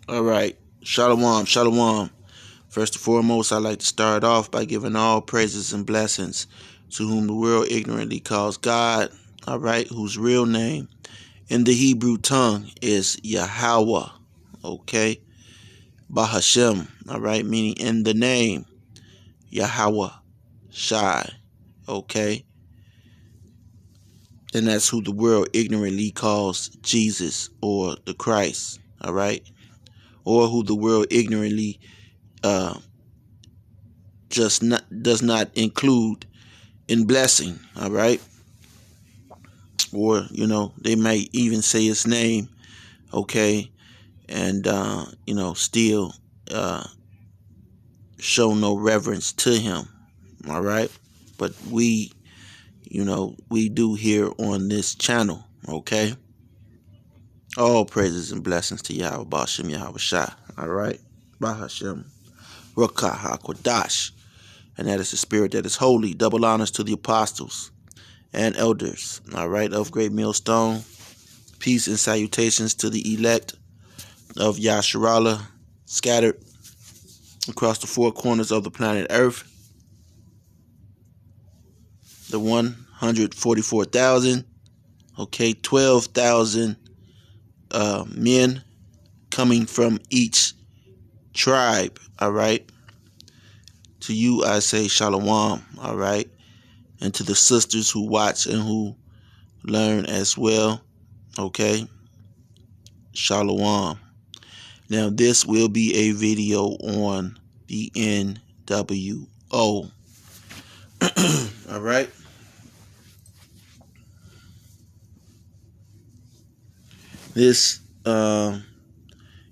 All right. Shalom, shalom. First and foremost, I'd like to start off by giving all praises and blessings to whom the world ignorantly calls God, all right, whose real name in the Hebrew tongue is Yahweh, okay? Bahashem, all right, meaning in the name Yahweh Shai, okay? And that's who the world ignorantly calls Jesus or the Christ, all right? Or who the world ignorantly uh, does not include in blessing, all right? Or, they might even say his name, okay, and, still uh, show no reverence to him, all right? But we do here on this channel, okay? All praises and blessings to Yahweh Bashem Yahweh Shai, all right? Bahashem Rakah HaKodash. And that is the spirit that is holy. Double honors to the apostles and elders, all right, of Great Millstone. Peace and salutations to the elect of Yasharala, scattered across the four corners of the planet Earth. The 144,000, okay, 12,000 men coming from each tribe, all right. To you I say shalom, all right, and to the sisters who watch and who learn as well, okay, shalom. Now this will be a video on the NWO, all right. This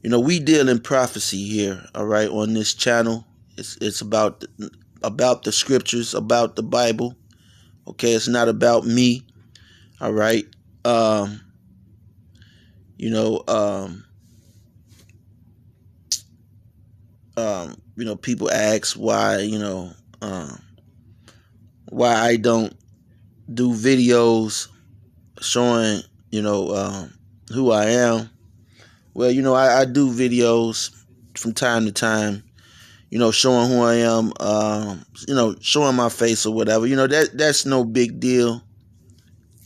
we deal in prophecy here, all right, on this channel. It's about the scriptures, about the Bible, okay. It's not about me, all right. um you know um people ask why why I don't do videos showing who I am. Well, I do videos from time to time, showing who I am, showing my face or whatever. That's no big deal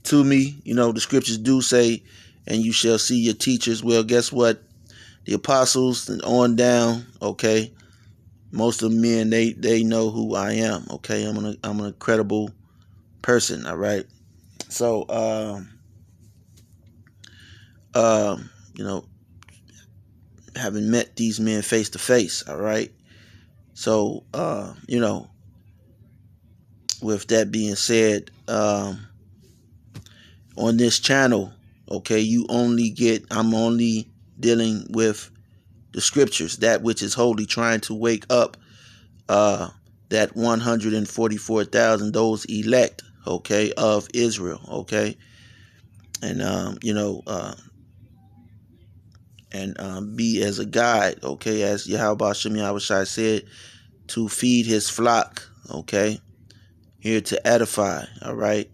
to me. The scriptures do say, and you shall see your teachers. Well, guess what? The apostles and on down, okay, most of the men, they know who I am, okay? I'm a credible person, all right? So, um, you know, having met these men face to face, all right? So, with that being said, on this channel, okay, I'm only dealing with the scriptures, that which is holy, trying to wake up that 144,000, those elect, okay, of Israel, okay, and be as a guide, okay, as Yahweh Shem Yahweh Shai said, to feed his flock, okay, here to edify, all right,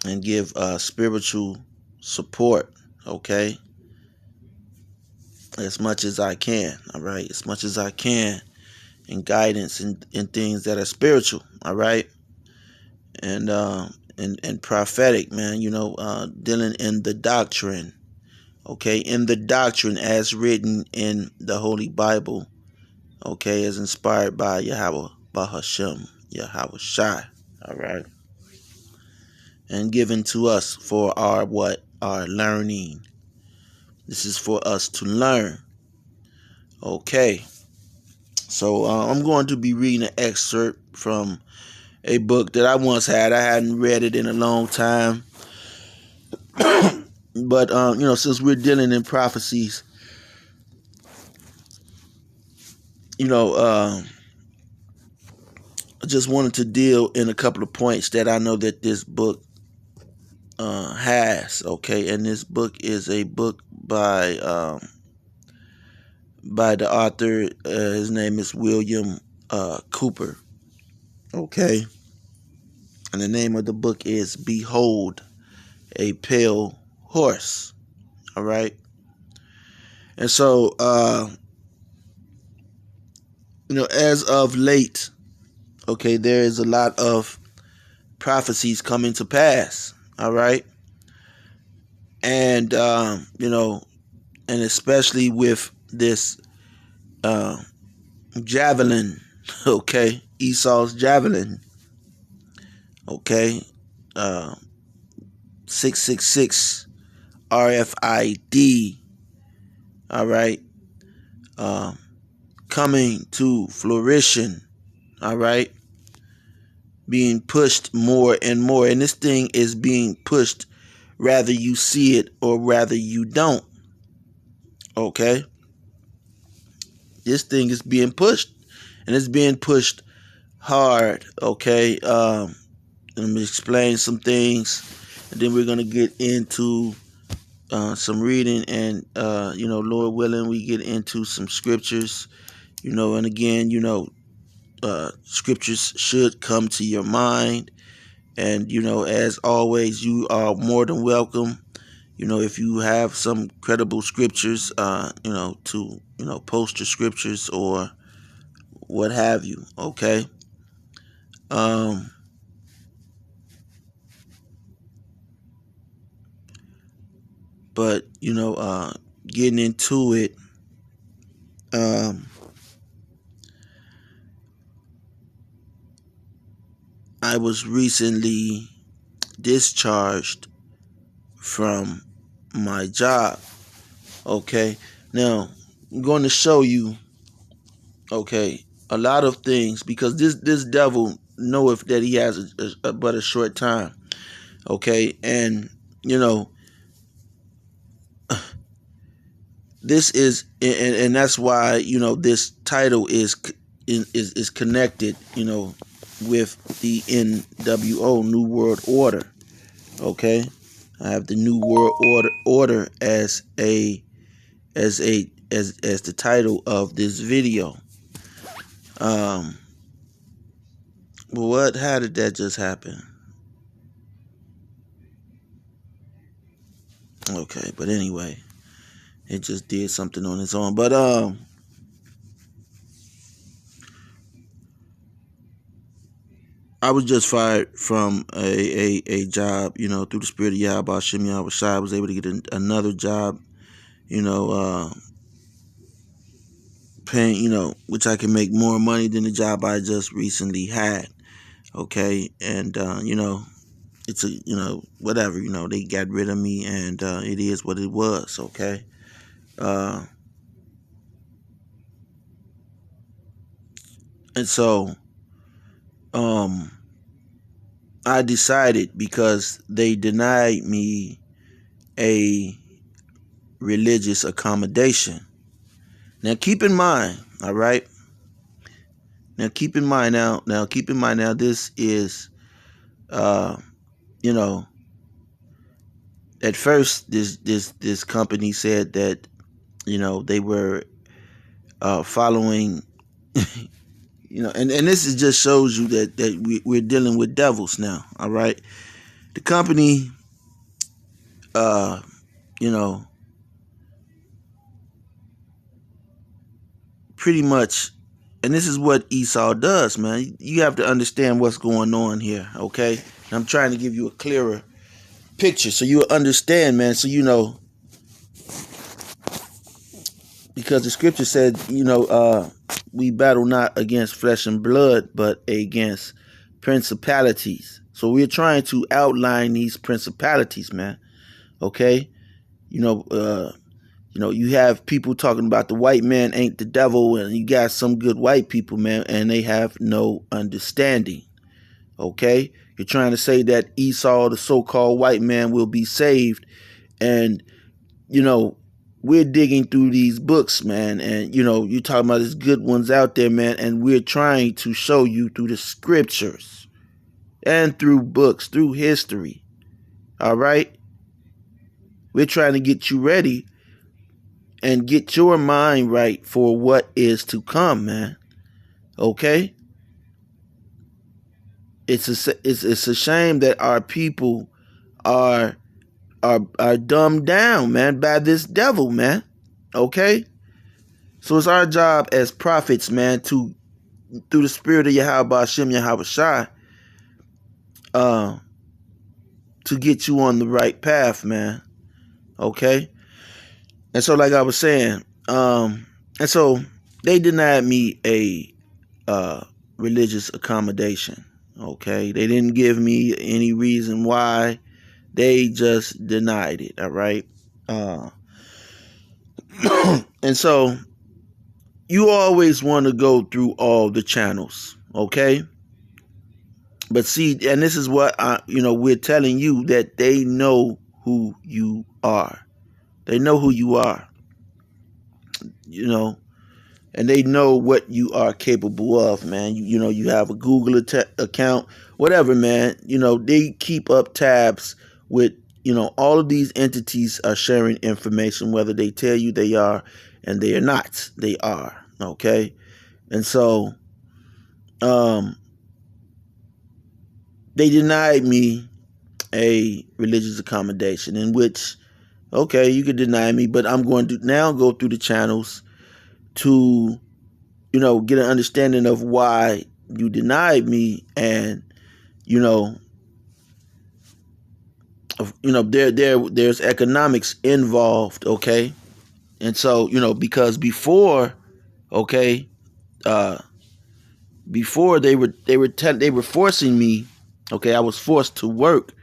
and give spiritual support, okay, as much as I can, all right, as much as I can, and guidance in things that are spiritual, all right, and prophetic, man, dealing in the doctrine, okay, in the doctrine as written in the Holy Bible, okay, as inspired by Yahweh, Bahashem, Yahweh Shai, all right, and given to us for our what? Our learning. This is for us to learn, okay. So I'm going to be reading an excerpt from a book that I once had. I hadn't read it in a long time. But, since we're dealing in prophecies, I just wanted to deal in a couple of points that I know that this book has, okay? And this book is a book by the author. His name is William Cooper, okay? And the name of the book is Behold a Pale Horse, all right? And so, as of late, okay, there is a lot of prophecies coming to pass. All right. And, and especially with this javelin, okay, Esau's javelin, okay, uh, 666 RFID, all right, um, coming to fruition, all right, being pushed more and more. And this thing is being pushed rather you see it or rather you don't, okay? This thing is being pushed, and it's being pushed hard, okay? Let me explain some things, and then we're going to get into some reading, and, Lord willing, we get into some scriptures, and again, scriptures should come to your mind. And, as always, you are more than welcome, if you have some credible scriptures, to, post your scriptures or what have you. Okay. Um, but, getting into it, I was recently discharged from my job. Okay. Now, I'm going to show you, okay, a lot of things, because this devil knoweth that he has but a short time. Okay. And, this is, and that's why, this title is connected, with the NWO, New World Order. Okay. I have the New World Order as the title of this video. How did that just happen? Okay, but anyway, it just did something on its own. But I was just fired from a job, through the spirit of Yahweh Shem Yahweh Shai. I was able to get another job, paying, which I can make more money than the job I just recently had. Okay, and it's whatever, they got rid of me, and it is what it was. Okay. And so I decided, because they denied me a religious accommodation. Now keep in mind, all right? Now keep in mind now, this is you know, at first this company said that, they were following and this is just shows you that we're dealing with devils now, all right? The company you know pretty much, and this is what Esau does, man. You have to understand what's going on here, okay? And I'm trying to give you a clearer picture so you'll understand, man. So because the scripture said, we battle not against flesh and blood, but against principalities. So we're trying to outline these principalities, man. Okay, you have people talking about the white man ain't the devil, and you got some good white people, man, and they have no understanding. Okay? You're trying to say that Esau, the so-called white man, will be saved, and, we're digging through these books, man, and, you're talking about there's good ones out there, man, and we're trying to show you through the scriptures and through books, through history. All right? We're trying to get you ready and get your mind right for what is to come, man. Okay? It's a shame that our people are dumbed down, man, by this devil, man. Okay? So it's our job as prophets, man, to, through the spirit of Yahweh Hashem Yahweh Shai, to get you on the right path, man. Okay? And so, like I was saying, and so they denied me a religious accommodation. Okay? They didn't give me any reason why. They just denied it. All right? And so you always want to go through all the channels. Okay? But see, and this is what we're telling you, that they know who you are. They know who you are, and they know what you are capable of, man. You have a Google account, whatever, man. They keep up tabs with, all of these entities are sharing information, whether they tell you they are and they are not. They are, okay? And so, they denied me a religious accommodation, in which, okay, you could deny me, but I'm going to now go through the channels to, get an understanding of why you denied me, and, there's economics involved, okay? And so, because before, okay, before they were forcing me, okay, I was forced to work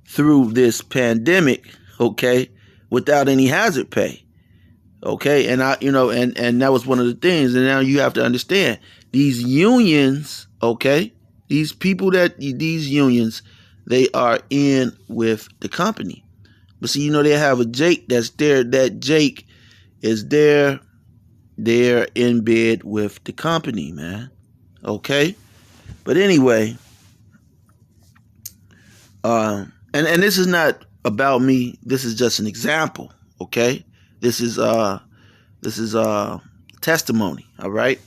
through this pandemic, okay, without any hazard pay. Okay, and and that was one of the things. And now you have to understand, these unions, okay, these unions, they are in with the company. But see, they have a Jake that's there. That Jake is there. They're in bed with the company, man. Okay, but anyway, and this is not about me. This is just an example. Okay, this is testimony. All right,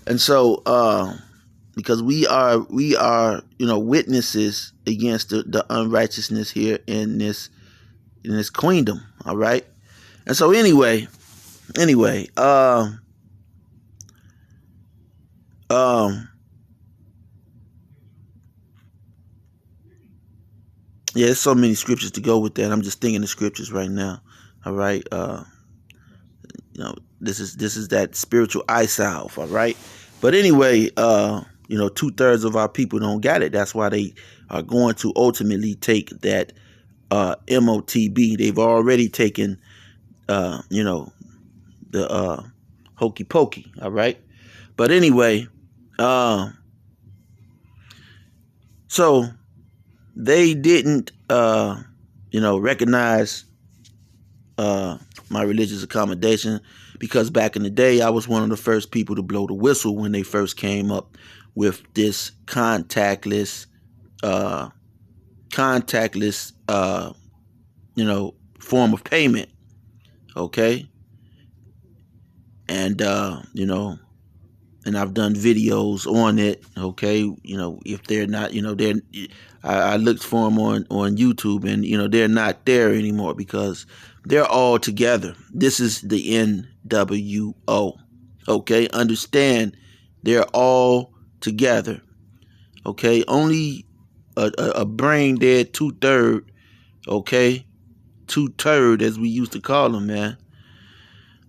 and so because we are witnesses against the unrighteousness here in this queendom. All right, and so anyway, yeah, there's so many scriptures to go with that. I'm just thinking the scriptures right now. All right, this is that spiritual eye salve. All right, but anyway, 2/3 of our people don't got it. That's why they are going to ultimately take that MOTB. They've already taken the hokey pokey. All right, but anyway, so they didn't recognize my religious accommodation, because back in the day I was one of the first people to blow the whistle when they first came up with this contactless form of payment. Okay, and and I've done videos on it. Okay, if they're not, I looked for them on YouTube, and they're not there anymore because they're all together. This is the NWO. Okay, understand, they're all together. Okay, only a brain dead 2/3. Okay, 2/3, as we used to call them, man,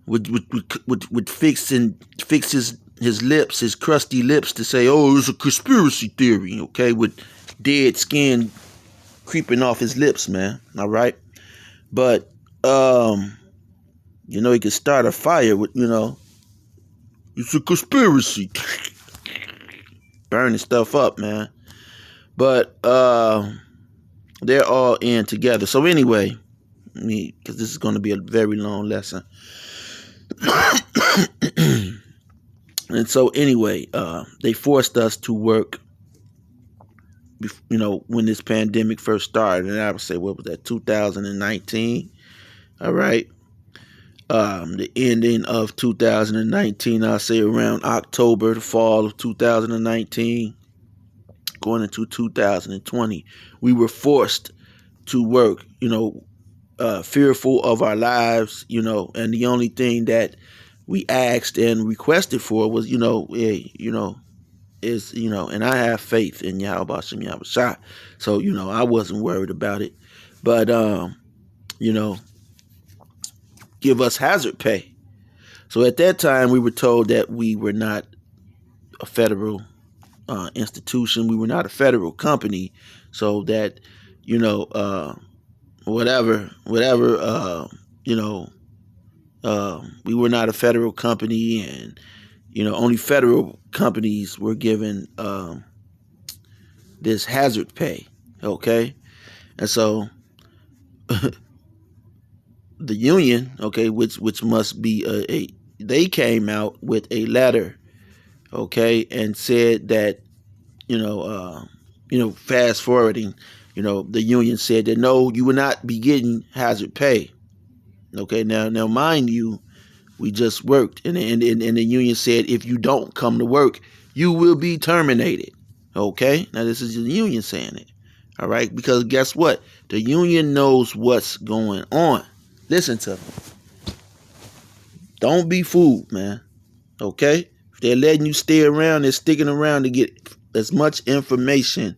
would fix his lips, his crusty lips, to say, oh, it's a conspiracy theory, okay, with dead skin creeping off his lips, man. All right, but he could start a fire with, it's a conspiracy, burning stuff up, man. But they're all in together. So anyway, because this is going to be a very long lesson. And so anyway, they forced us to work, when this pandemic first started. And I would say, what was that, 2019? All right. The ending of 2019, I'll say around October, the fall of 2019, going into 2020, we were forced to work, fearful of our lives, and the only thing that we asked and requested for was, and I have faith in Yahweh Hashem Yahweh Shai. So, I wasn't worried about it. But, you know, give us hazard pay. So at that time, we were told that we were not a federal institution. We were not a federal company. So that, whatever, we were not a federal company, and only federal companies were given this hazard pay. Okay, and so the union, okay, which must be they came out with a letter, okay, and said that fast forwarding, the union said that no, you will not be getting hazard pay. Okay, now mind you, we just worked, and the union said if you don't come to work, you will be terminated. Okay, now this is the union saying it. All right, because guess what? The union knows what's going on. Listen to me. Don't be fooled, man. Okay, if they're letting you stay around, they're sticking around to get as much information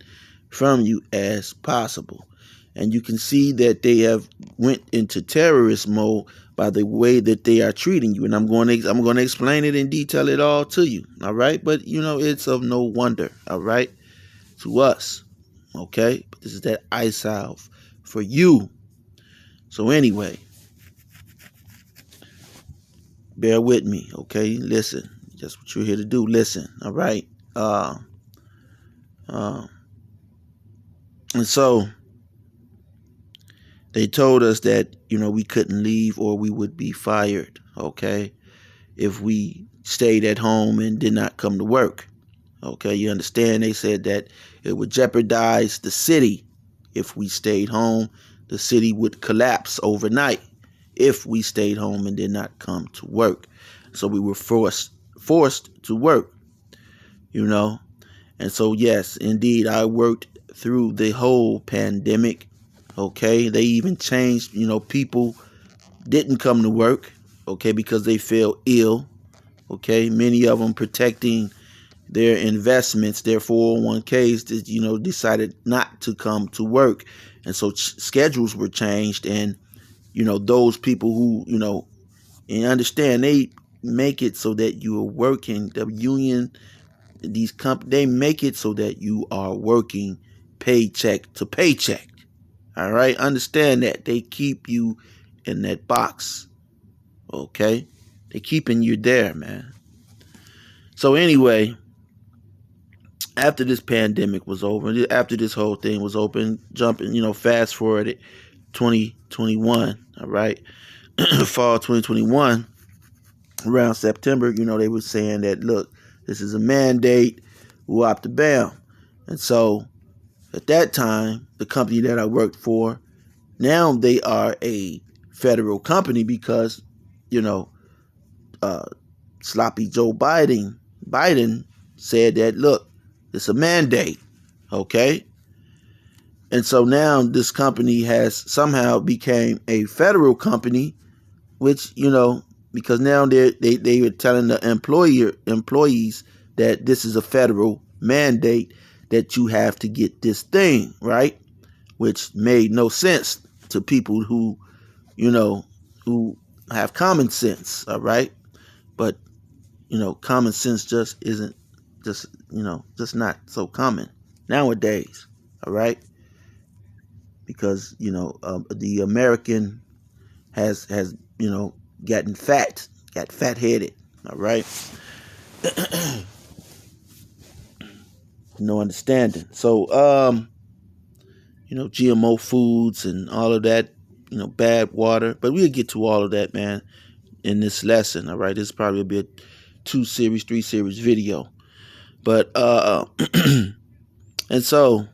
from you as possible. And you can see that they have went into terrorist mode by the way that they are treating you. And I'm going to explain it and detail it all to you. All right. But, it's of no wonder. All right. To us. Okay. But this is that eye salve for you. So anyway, bear with me. Okay. Listen. That's what you're here to do. Listen. All right. And so they told us that, we couldn't leave or we would be fired, okay, if we stayed at home and did not come to work. Okay, you understand? They said that it would jeopardize the city if we stayed home. The city would collapse overnight if we stayed home and did not come to work. So we were forced to work, And so, yes, indeed, I worked through the whole pandemic. Okay, they even changed, people didn't come to work, okay, because they fell ill. Okay, many of them protecting their investments, their 401ks, decided not to come to work. And so schedules were changed. And, those people who, and understand, they make it so that you are working. The union, they make it so that you are working paycheck to paycheck. All right, understand that they keep you in that box. Okay, they keeping you there, man. So anyway, after this pandemic was over, after this whole thing was open, fast forward it, 2021. All right, fall 2021, around September, they were saying that, look, this is a mandate, whoop the bam. And so at that time, the company that I worked for, now they are a federal company because, sloppy Joe Biden said that, look, it's a mandate, okay? And so now this company has somehow became a federal company, which, because now they are telling the employees that this is a federal mandate, that you have to get this thing, right? Which made no sense to people who have common sense, all right? But, common sense just isn't just not so common nowadays, all right? Because, the American has got fat-headed, all right? No understanding. So, GMO foods and all of that, bad water. But we'll get to all of that, man, in this lesson, all right? This is probably be a 2-series, 3-series video. But, and so,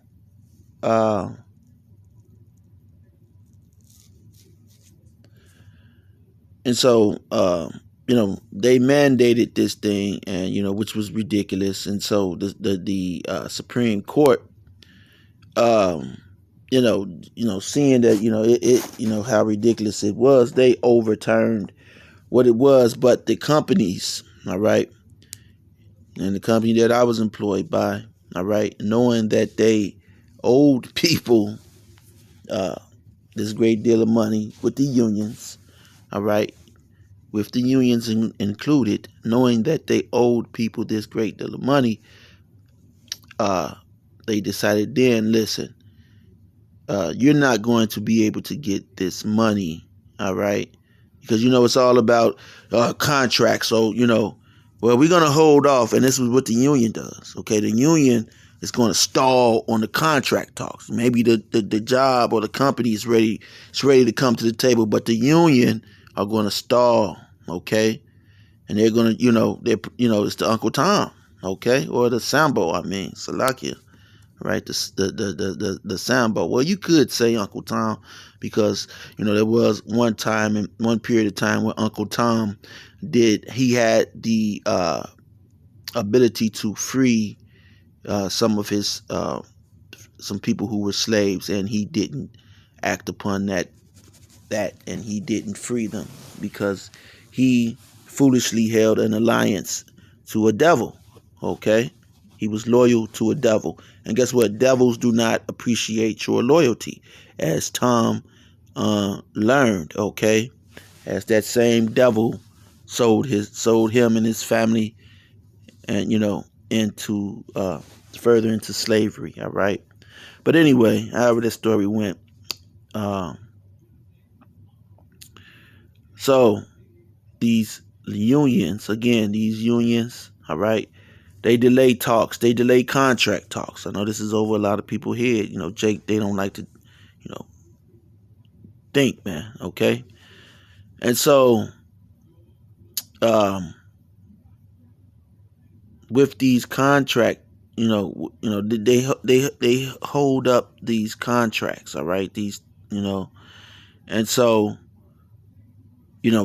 they mandated this thing, and which was ridiculous. And so the Supreme Court seeing that, how ridiculous it was, they overturned what it was. But the companies, all right, and the company that I was employed by, all right, knowing that they owed people uh, this great deal of money with the unions, all right, with the unions included, knowing that they owed people this great deal of money, uh, they decided then, listen, you're not going to be able to get this money, all right? Because, it's all about contracts. So, well, we're going to hold off. And this is what the union does, okay? The union is going to stall on the contract talks. Maybe the job or the company is ready to come to the table, but the union are going to stall, okay? And they're going to, it's the Uncle Tom, okay? Or the Sambo, Salakia, right? The Sambo. Well, you could say Uncle Tom, because there was one time, in one period of time, where Uncle Tom he had the ability to free some of his some people who were slaves, and he didn't act upon that, and he didn't free them because he foolishly held an alliance to a devil. Okay, he was loyal to a devil, and guess what? Devils do not appreciate your loyalty, as Tom learned. Okay, as that same devil sold him and his family, and into further into slavery. All right, but anyway, however that story went. So these unions, all right, they delay talks, they delay contract talks. I know this is over a lot of people's head. Jake, they don't like to, think, man. Okay, and so, with these contract, they hold up these contracts. All right, and so.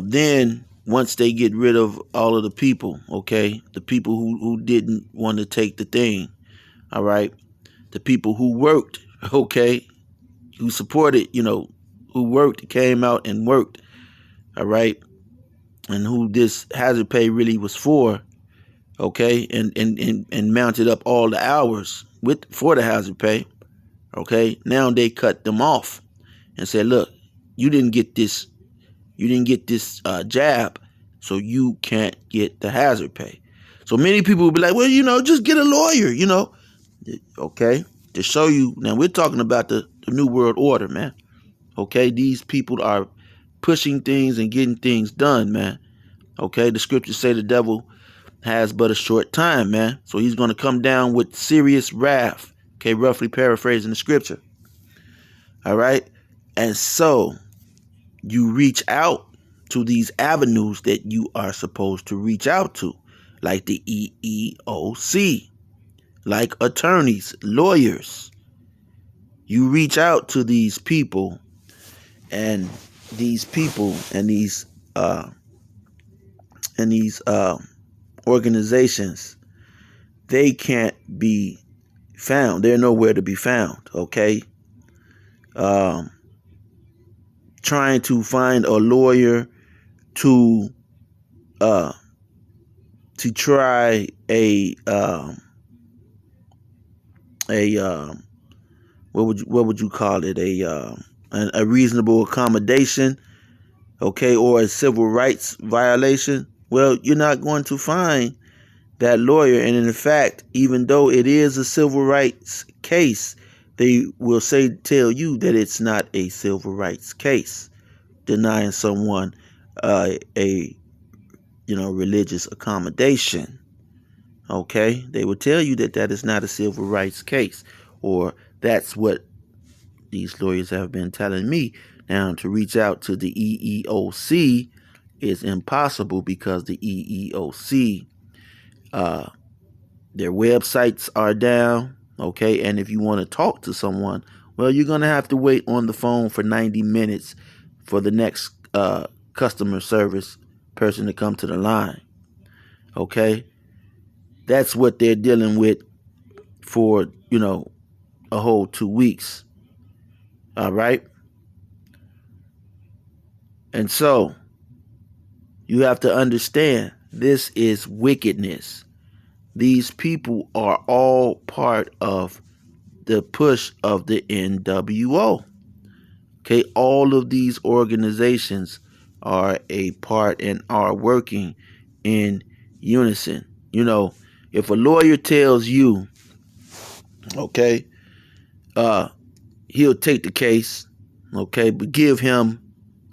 Then once they get rid of all of the people, okay, the people who didn't want to take the thing, all right, the people who worked, okay, who supported, who worked, came out and worked, all right, and who this hazard pay really was for, okay, and mounted up all the hours for the hazard pay, okay, now they cut them off and said, look, you didn't get this jab, so you can't get the hazard pay. So many people will be like, well, just get a lawyer, okay, to show you. Now we're talking about the New World Order, man. Okay, these people are pushing things and getting things done, man. Okay, the scriptures say the devil has but a short time, man. So he's going to come down with serious wrath. Okay, roughly paraphrasing the scripture. All right, and so you reach out to these avenues that you are supposed to reach out to, like the EEOC, like attorneys, lawyers. You reach out to these people, and these organizations, they can't be found. They're nowhere to be found. Okay. Trying to find a lawyer to try a what would you call it, a reasonable accommodation, okay, or a civil rights violation. Well, you're not going to find that lawyer, and in fact, even though it is a civil rights case, they will tell you that it's not a civil rights case, denying someone a religious accommodation. Okay, they will tell you that is not a civil rights case, or that's what these lawyers have been telling me. Now, to reach out to the EEOC is impossible, because the EEOC, their websites are down. Okay, and if you want to talk to someone, well, you're going to have to wait on the phone for 90 minutes for the next customer service person to come to the line. Okay, that's what they're dealing with for a whole 2 weeks. All right. And so you have to understand this is wickedness. These people are all part of the push of the NWO. Okay, all of these organizations are a part and are working in unison. You know, if a lawyer tells you, okay, he'll take the case, okay, but give him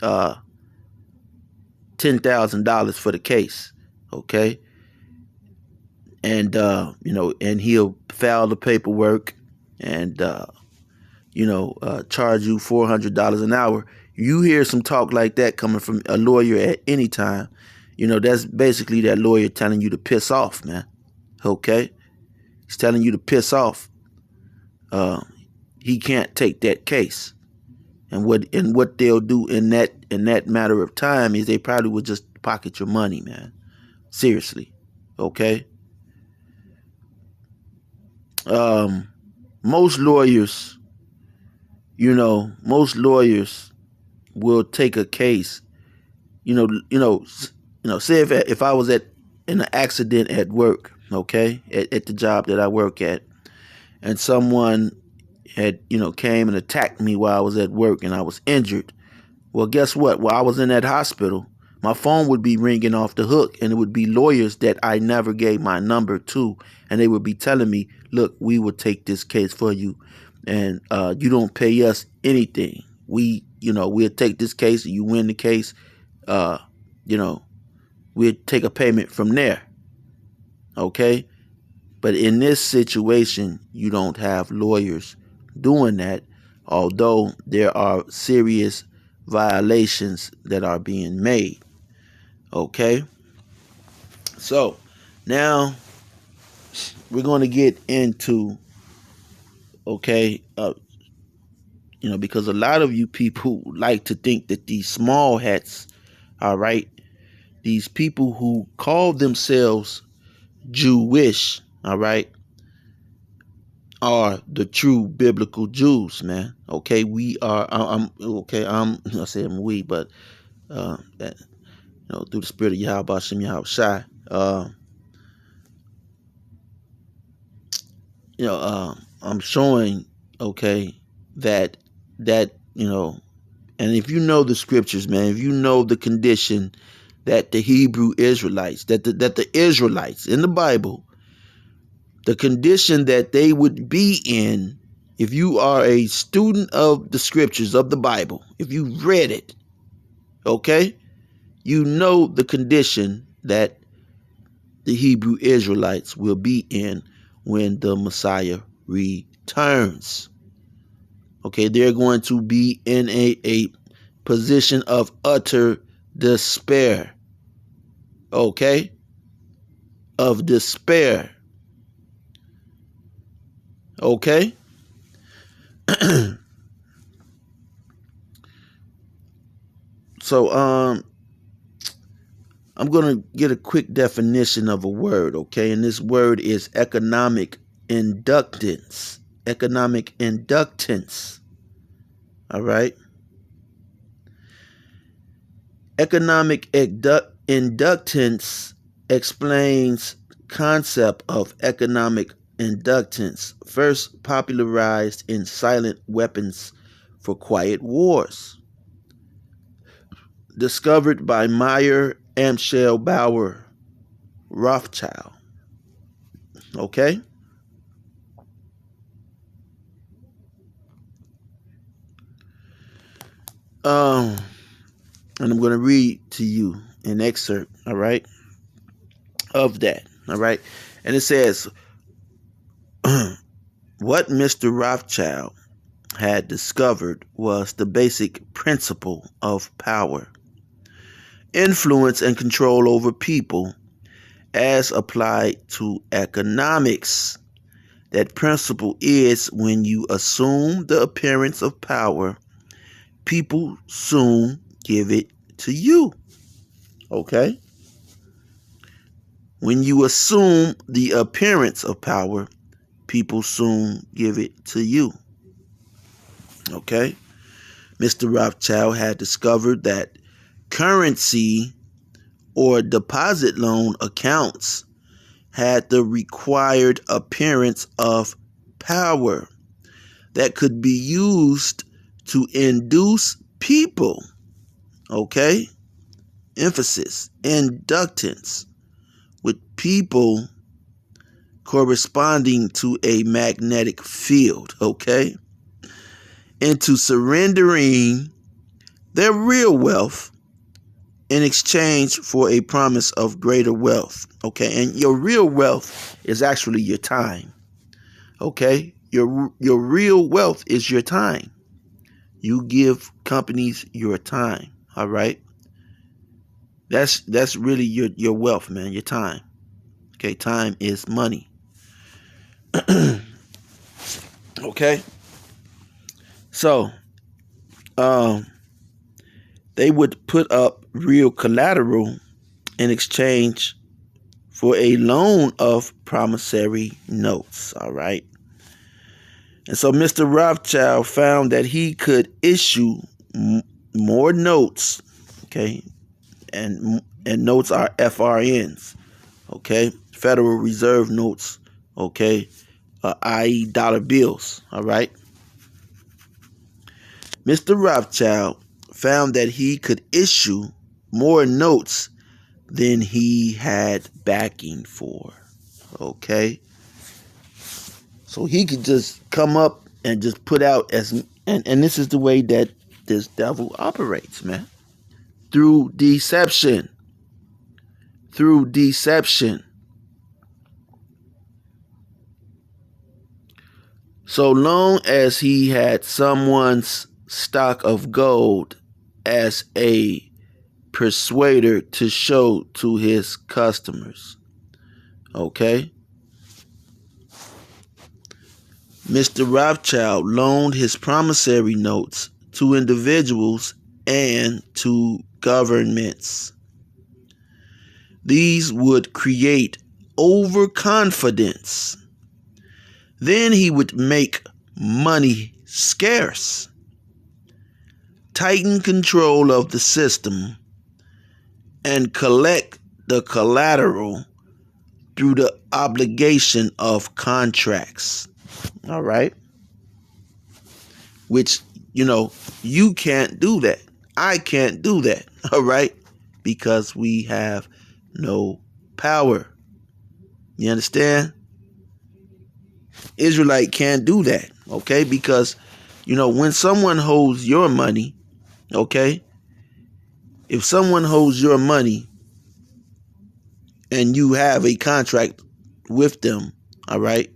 $10,000 for the case, okay, and and he'll file the paperwork and charge you $400 an hour. You hear some talk like that coming from a lawyer at any time, that's basically that lawyer telling you to piss off, man. Okay, he's telling you to piss off. He can't take that case, and what they'll do in that matter of time is they probably would just pocket your money, man. Seriously, okay. Most lawyers, will take a case. Say if I was in an accident at work, okay, at the job that I work at, and someone had came and attacked me while I was at work and I was injured. Well, guess what? While I was in that hospital, my phone would be ringing off the hook, and it would be lawyers that I never gave my number to, and they would be telling me, "Look, we will take this case for you, and you don't pay us anything. We'll take this case, and you win the case. We'll take a payment from there." Okay, but in this situation, you don't have lawyers doing that, although there are serious violations that are being made. Okay, so now we're going to get into, because a lot of you people like to think that these small hats, all right, these people who call themselves Jewish, all right, are the true biblical Jews, man. Okay, we are. I say we, but that through the spirit of Yahweh Hashem Yahweh Shai, I'm showing, okay, that and if you know the scriptures, man, if you know the condition that the Hebrew Israelites, that the Israelites in the Bible, the condition that they would be in, if you are a student of the scriptures of the Bible, if you read it, okay, you know the condition that the Hebrew Israelites will be in when the Messiah returns. Okay, they're going to be in a position of utter despair. Okay, of despair. Okay. So I'm going to get a quick definition of a word, okay? And this word is economic inductance. Economic inductance. All right? Economic inductance explains concept of economic inductance, first popularized in silent weapons for quiet wars. Discovered by Meyer Amschel Bauer Rothschild. Okay? And I'm going to read to you an excerpt, all right, of that, all right? And it says, what Mr. Rothschild had discovered was the basic principle of power, influence, and control over people as applied to economics. That principle is when you assume the appearance of power, people soon give it to you. Okay? When you assume the appearance of power, people soon give it to you. Okay? Mr. Rothschild had discovered that currency or deposit loan accounts had the required appearance of power that could be used to induce people, okay? Emphasis, inductance, with people corresponding to a magnetic field, okay? Into surrendering their real wealth in exchange for a promise of greater wealth, okay? And your real wealth is actually your time, okay? Your real wealth is your time. You give companies your time, all right? That's really your wealth, man, your time. Okay, time is money. Okay? So, they would put up real collateral in exchange for a loan of promissory notes, all right? And so Mr. Rothschild found that he could issue more notes, okay? And notes are FRNs, okay? Federal Reserve notes, okay? I.e. dollar bills, all right? Mr. Rothschild found that he could issue more notes than he had backing for, okay? So he could just come up and just put out and this is the way that this devil operates, man. Through deception. Through deception. So long as he had someone's stock of gold as a persuader to show to his customers. Okay? Mr. Rothschild loaned his promissory notes to individuals and to governments. These would create overconfidence. Then he would make money scarce, tighten control of the system, and collect the collateral through the obligation of contracts. All right? Which, you can't do that. I can't do that. All right? Because we have no power. You understand? Israelite can't do that. Okay? Because, when someone holds your money, okay? If someone holds your money and you have a contract with them, all right?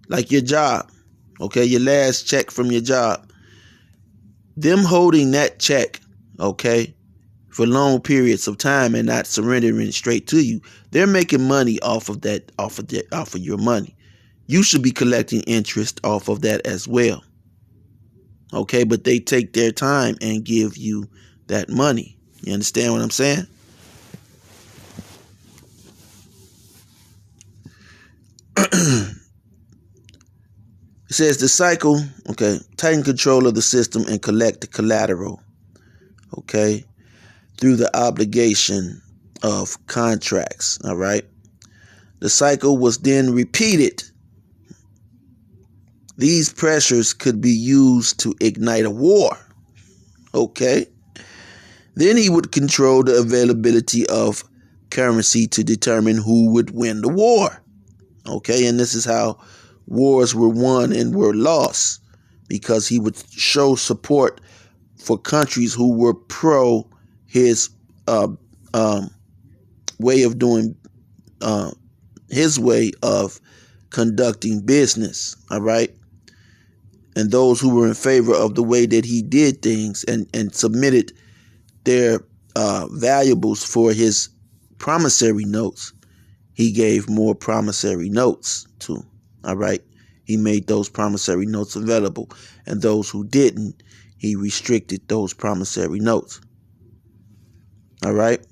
Like your job, okay? Your last check from your job. Them holding that check, okay, for long periods of time and not surrendering straight to you, they're making money off of your money. You should be collecting interest off of that as well. Okay, but they take their time and give you that money. You understand what I'm saying? It says the cycle, okay, tighten control of the system and collect the collateral, okay, through the obligation of contracts, all right? The cycle was then repeated. These pressures could be used to ignite a war, okay? Then he would control the availability of currency to determine who would win the war, okay? And this is how wars were won and were lost, because he would show support for countries who were pro his way of doing, his way of conducting business, all right? And those who were in favor of the way that he did things and submitted their valuables for his promissory notes, he gave more promissory notes to. All right. He made those promissory notes available. And those who didn't, he restricted those promissory notes. All right.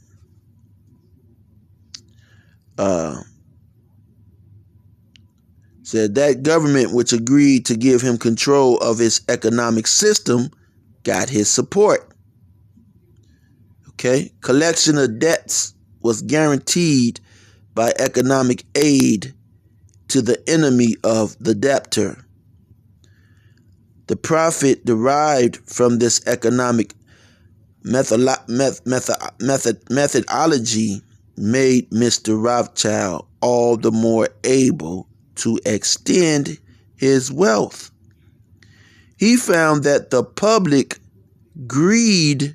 Said that government which agreed to give him control of its economic system got his support. Okay, collection of debts was guaranteed by economic aid to the enemy of the debtor. The profit derived from this economic methodology made Mr. Rothschild all the more able to extend his wealth. He found that the public greed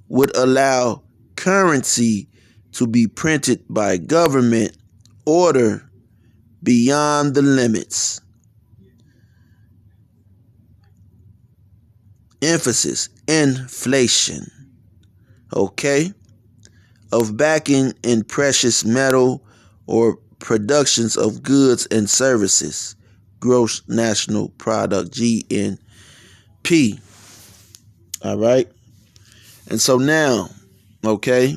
would allow currency to be printed by government order beyond the limits. Emphasis, inflation, okay, of backing in precious metal or productions of goods and services, gross national product, GNP. All right. And so now, okay,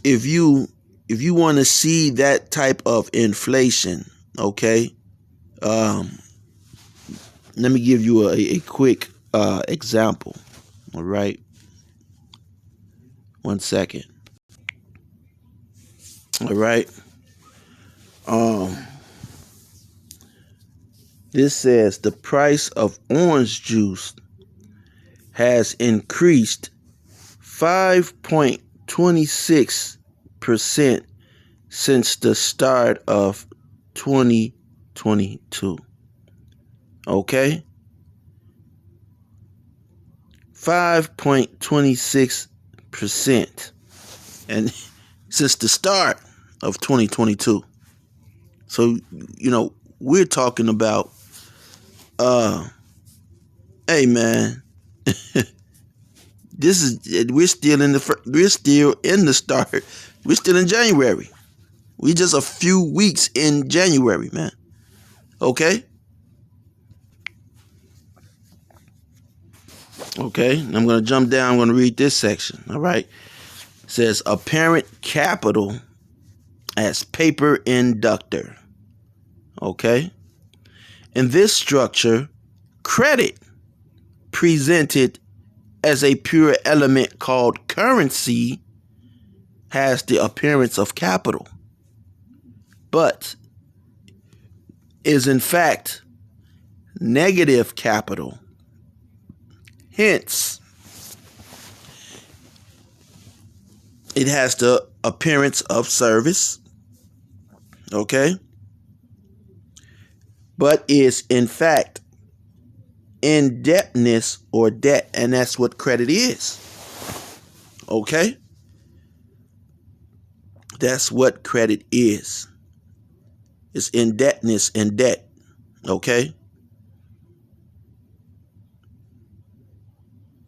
if you want to see that type of inflation, okay, let me give you a quick example. All right. 1 second. All right. This says the price of orange juice has increased 5.26% since the start of 2022. Okay? 5.26%. And since the start of 2022. So, we're talking about, hey man, we're still in the start. We're still in January. We just a few weeks in January, man. Okay? Okay, I'm going to jump down. I'm going to read this section. All right. It says apparent capital as paper inductor. Okay. In this structure, credit presented as a pure element called currency has the appearance of capital, but is in fact negative capital. Hence, it has the appearance of service, okay, but is in fact indebtedness or debt, and that's what credit is, okay? That's what credit is. It's indebtedness and debt, okay?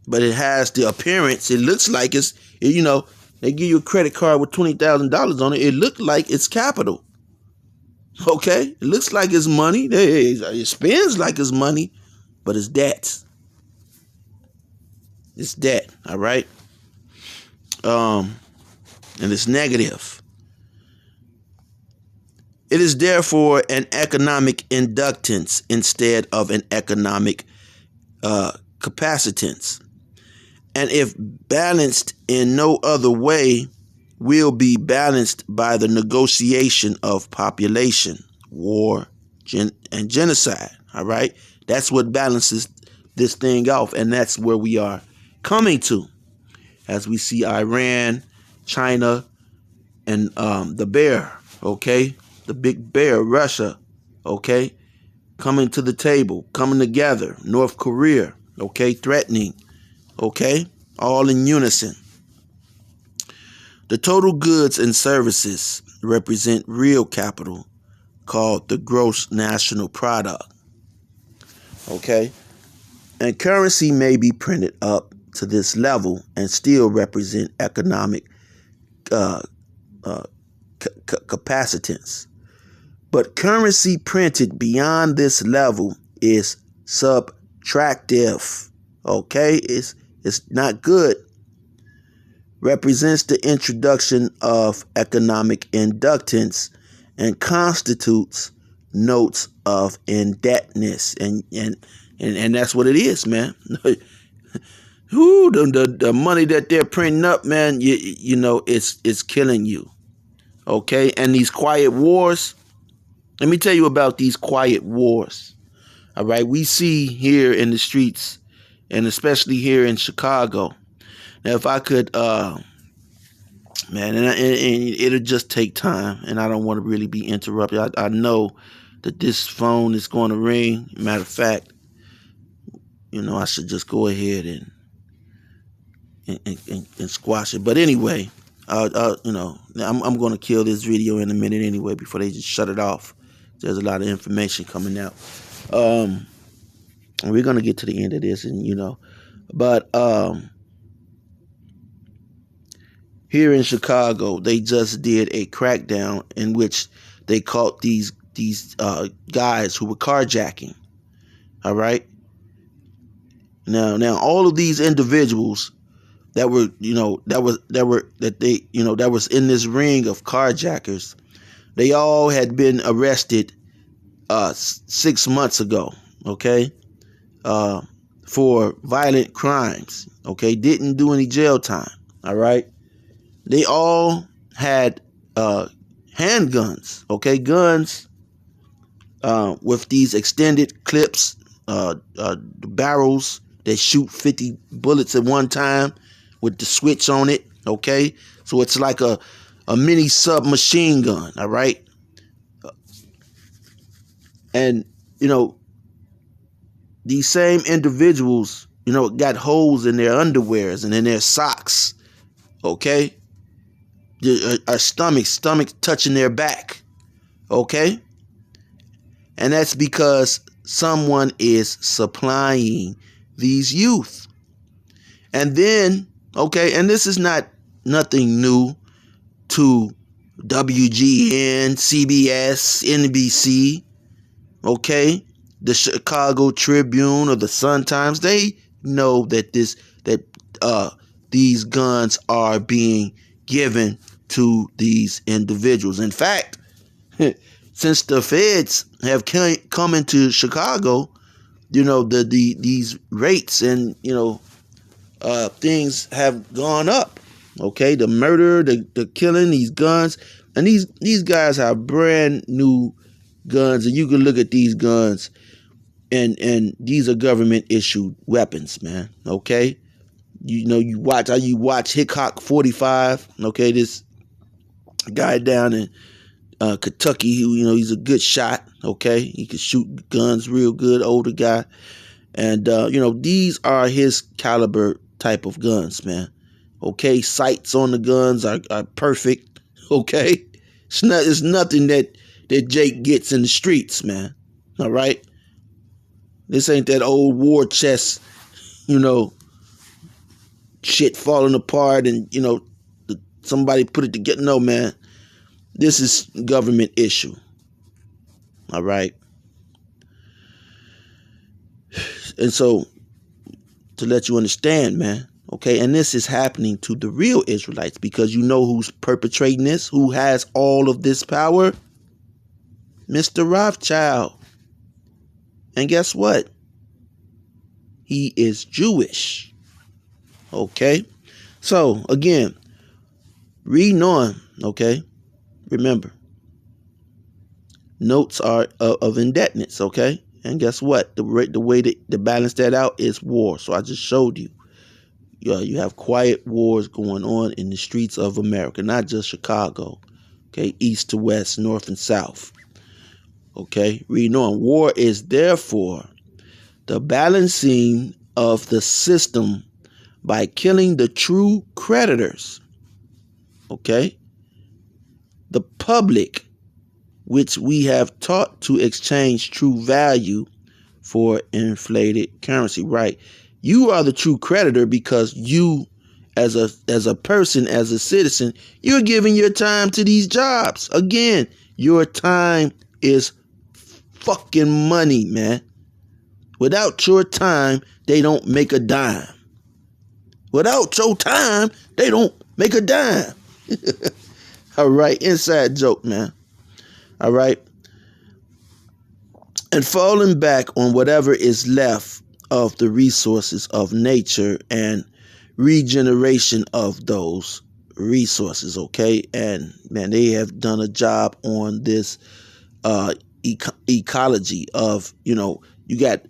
But it has the appearance. It looks like it's, they give you a credit card with $20,000 on it. It looks like it's capital. Okay? It looks like it's money. It spends like it's money, but it's debt. It's debt, all right? And it's negative. It is therefore an economic inductance instead of an economic capacitance. And if balanced in no other way, will be balanced by the negotiation of population, war, and genocide. All right? That's what balances this thing off, and that's where we are coming to. As we see Iran, China, and the bear, okay? The big bear, Russia, okay? Coming to the table, coming together. North Korea, okay? Threatening. Okay, all in unison. The total goods and services represent real capital called the gross national product. Okay, and currency may be printed up to this level and still represent economic capacitance. But currency printed beyond this level is subtractive. Okay, it's not good. Represents the introduction of economic inductance and constitutes notes of indebtedness. And And that's what it is, man. Who the money that they're printing up, man, you know, it's killing you. Okay? And these quiet wars, let me tell you about these quiet wars. All right? We see here in the streets, and especially here in Chicago. Now, if I could, man, and it'll just take time, and I don't want to really be interrupted. I know that this phone is going to ring. Matter of fact, you know, I should just go ahead and squash it. But anyway, you know, I'm going to kill this video in a minute anyway before they just shut it off. There's a lot of information coming out. And we're going to get to the end of this, and you know, but here in Chicago, they just did a crackdown in which they caught these guys who were carjacking. All right. Now, all of these individuals that were, you know, that was in this ring of carjackers, they all had been arrested 6 months ago. Okay, for violent crimes. Okay, didn't do any jail time. All right, they all had handguns. Okay, guns with these extended clips, barrels that shoot 50 bullets at one time with the switch on it. Okay, so it's like a mini submachine gun. All right, and you know, these same individuals, you know, got holes in their underwears and in their socks. Okay, a stomach touching their back. Okay, and that's because someone is supplying these youth. And then, okay, and this is nothing new to WGN, CBS, NBC, okay, the Chicago Tribune or the Sun Times. They know that these guns are being given to these individuals. In fact, since the feds have come into Chicago, you know, these rates and, you know, things have gone up. Okay, the murder, the killing, these guns, and these guys have brand new guns, and you can look at these guns, and these are government issued weapons, man. Okay, you know, you watch Hickok 45. Okay, this guy down in Kentucky, who, you know, he's a good shot. Okay, he can shoot guns real good, older guy, and you know, these are his caliber type of guns, man. Okay, sights on the guns are perfect. Okay, it's nothing that Jake gets in the streets, man. All right, this ain't that old war chest, you know, shit falling apart and, you know, somebody put it together. No, man, this is government issue. All right, and so to let you understand, man. Okay, and this is happening to the real Israelites, because you know who's perpetrating this, who has all of this power? Mr. Rothschild. And guess what? He is Jewish. Okay, so again, reading on. Okay, remember, notes are of indebtedness. Okay, and guess what? The way to balance that out is war. So I just showed you. You have quiet wars going on in the streets of America, not just Chicago. Okay, east to west, north and south. Okay, reading on. War is therefore the balancing of the system by killing the true creditors. Okay, the public, which we have taught to exchange true value for inflated currency. Right. You are the true creditor because you, as a person, as a citizen, you're giving your time to these jobs. Again, your time is fucking money, man. Without your time, they don't make a dime. Without your time, they don't make a dime. All right, inside joke, man. All right. and falling back on whatever is left of the resources of nature and regeneration of those resources. Okay, and man, they have done a job on this ecology of, you got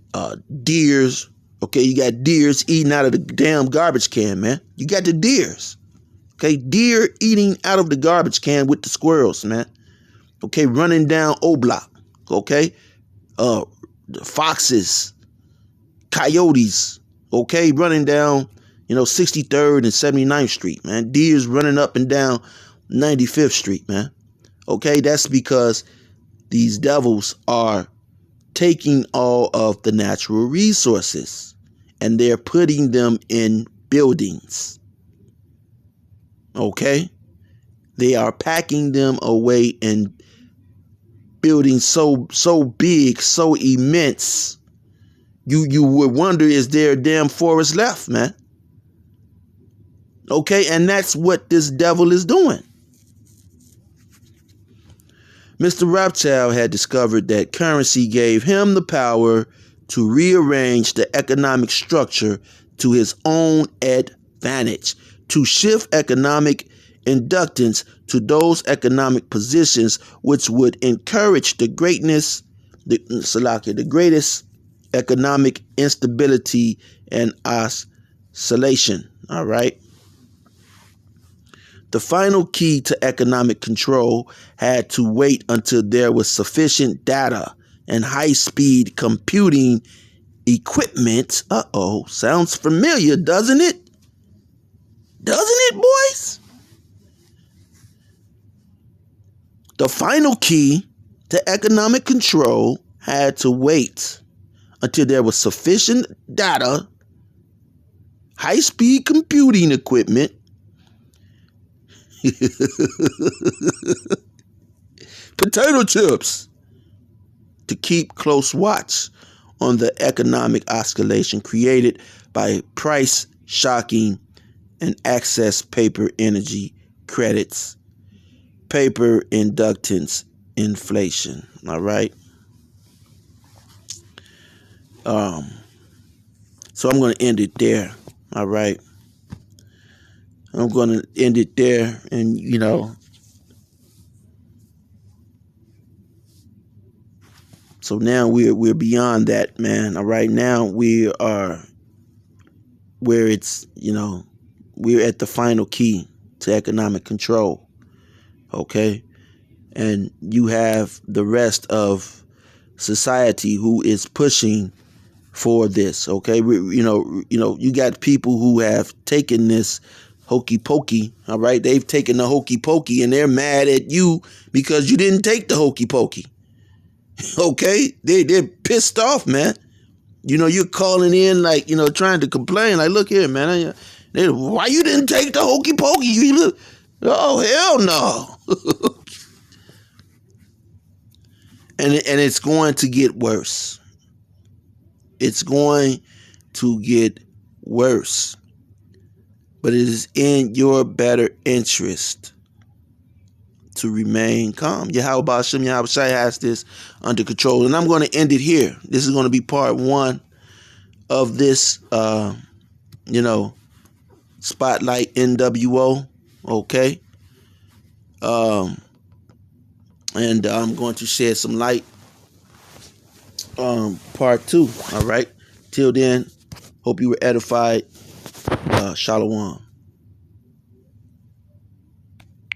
deers. Okay, you got deers eating out of the damn garbage can, man. You got the deers. Okay, deer eating out of the garbage can with the squirrels, man. Okay, running down O Block. Okay, the foxes, coyotes. Okay, running down, 63rd and 79th Street, man. Deers running up and down 95th Street, man. Okay, that's because these devils are taking all of the natural resources and they're putting them in buildings. Okay? They are packing them away in buildings so big, so immense. You would wonder, is there a damn forest left, man? Okay, and that's what this devil is doing. Mr. Rothschild had discovered that currency gave him the power to rearrange the economic structure to his own advantage, to shift economic inductance to those economic positions which would encourage the greatest economic instability and oscillation. All right. The final key to economic control had to wait until there was sufficient data and high-speed computing equipment. Sounds familiar, doesn't it? Doesn't it, boys? The final key to economic control had to wait until there was sufficient data, high-speed computing equipment, potato chips, to keep close watch on the economic oscillation created by price shocking and excess paper energy credits, paper inductance inflation. All right. So I'm going to end it there. All right. I'm going to end it there, and so now we're beyond that, man. All right, now we are where it's, we're at the final key to economic control. Okay, and you have the rest of society who is pushing for this. Okay, you got people who have taken this hokey pokey. All right, they've taken the hokey pokey and they're mad at you because you didn't take the hokey pokey. Okay, they're pissed off, man. You're calling in like, trying to complain. Like, look here, man. Why you didn't take the hokey pokey? Oh, hell no. And it's going to get worse. It's going to get worse. But it is in your better interest to remain calm. Yahweh Hashem Yahweh Shai has this under control. And I'm going to end it here. This is going to be part 1 of this, Spotlight NWO. Okay. And I'm going to shed some light. Part 2. All right. Till then, hope you were edified. Shalom.